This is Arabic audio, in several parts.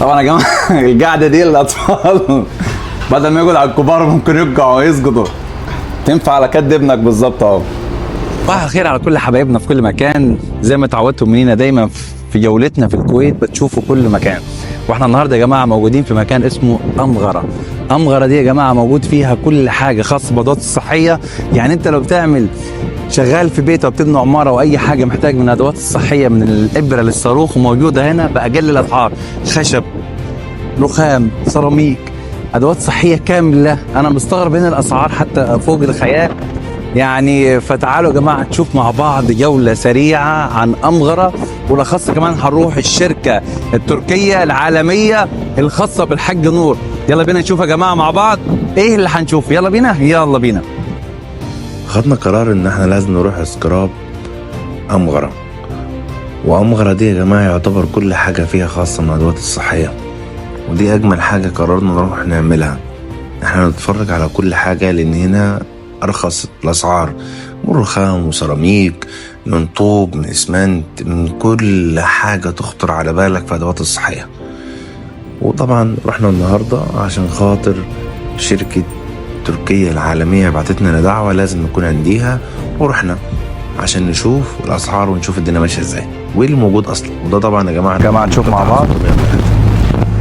طبعا يا جماعه القعده دي الاطفال بدل ما يقعد على الكبار ممكن يرجعوا ويسقطوا. تنفع على كد ابنك بالظبط اهو. صباح الخير على كل حبايبنا في كل مكان، زي ما اتعودتوا مننا دايما في جولتنا في الكويت بتشوفوا كل مكان. واحنا النهارده يا جماعه موجودين في مكان اسمه أمغرة. أمغرة دي يا جماعه موجود فيها كل حاجه خاصه بالادوات الصحيه. يعني انت لو بتعمل شغال في بيت او بتبني عماره او اي حاجه محتاج من الادوات الصحيه من الابره للصاروخ، وموجوده هنا باقل الاسعار، خشب، رخام، سيراميك، ادوات صحيه كامله. انا مستغرب هنا الاسعار حتى فوق الخيال يعني. فتعالوا يا جماعه نشوف مع بعض جوله سريعه عن أمغرة، وبالاخص كمان هنروح الشركه التركيه العالميه الخاصه بالحاج نور. يلا بينا نشوف يا جماعه مع بعض ايه اللي هنشوفه. يلا بينا يلا بينا. خدنا قرار ان احنا لازم نروح سكراب أمغرة. وأمغرة دي يا جماعة يعتبر كل حاجة فيها خاصة من الأدوات الصحية، ودي أجمل حاجة قررنا نروح نعملها. احنا نتفرج على كل حاجة لأن هنا أرخص الأسعار، من رخام وسيراميك، من طوب، من إسمنت، من كل حاجة تخطر على بالك في الأدوات الصحية. وطبعا رحنا النهاردة عشان خاطر شركة تركيا العالمية بعتتنا دعوة لازم نكون عنديها، ورحنا عشان نشوف الأسعار ونشوف الدنيا ماشية ازاي وايه اللي موجود أصلا. وده طبعا يا جماعه نشوف مع بعض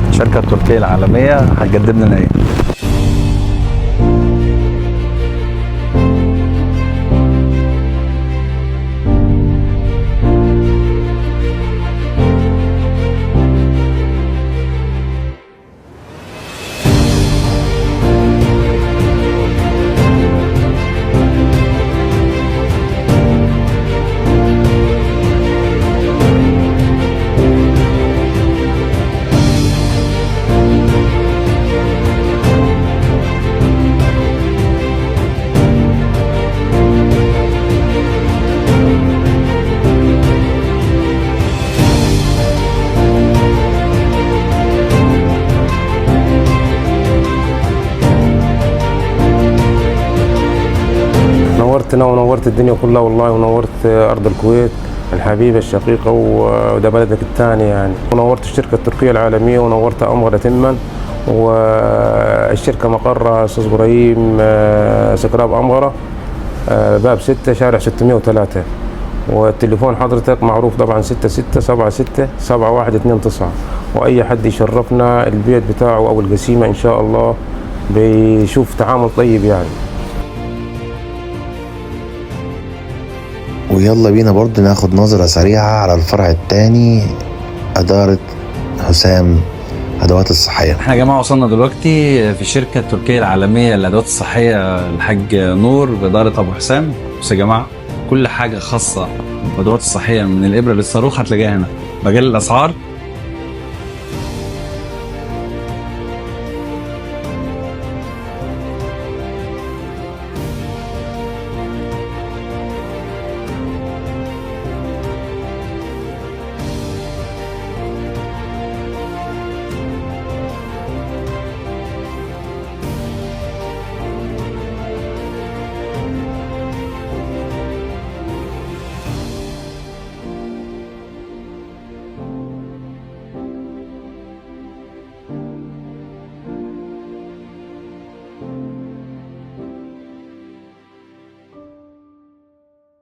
الشركه التركيه العالميه هتقدم لنا ايه. نورتنا ونورت الدنيا كلها والله، ونورت أرض الكويت الحبيبة الشقيقة، وده بلدك الثاني يعني. ونورت الشركة التركية العالمية، ونورت أمغرة تما، والشركة مقرها أستاذ إبراهيم سكراب أمغرة، باب 6 شارع 603. والتليفون حضرتك معروف طبعا 66767129. وأي حد يشرفنا البيت بتاعه أو القسيمة إن شاء الله بيشوف تعامل طيب يعني. ويلا بينا برضو ناخد نظرة سريعة على الفرع التاني، إدارة حسام أدوات الصحية. احنا يا جماعه وصلنا دلوقتي في الشركه التركيه العالميه للادوات الصحيه الحاج نور باداره ابو حسام. بصوا يا جماعه كل حاجه خاصه بالادوات الصحيه من الابره للصاروخ هتلاقيها هنا باقل الاسعار.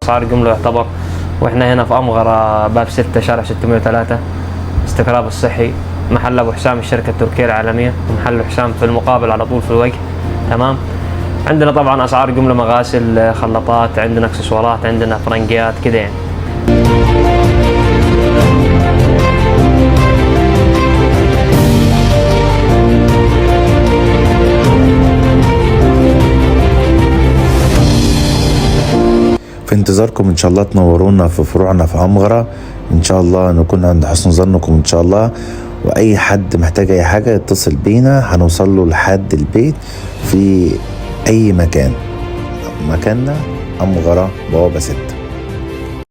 أسعار الجملة يعتبر. واحنا هنا في أمغرة باب 6 شارع 603 استقراب الصحي، محل ابو حسام الشركة التركية العالمية، ومحل حسام في المقابل على طول في الوجه. تمام. عندنا طبعا اسعار جملة، مغاسل، خلاطات، عندنا اكسسوارات، عندنا فرنجيات كده يعني. في انتظاركم ان شاء الله تنورونا في فروعنا في أمغرة، ان شاء الله نكون عند حسن ظنكم ان شاء الله. واي حد محتاج اي حاجة يتصل بينا هنوصل له لحد البيت في اي مكان. مكاننا أمغرة بوابة 6.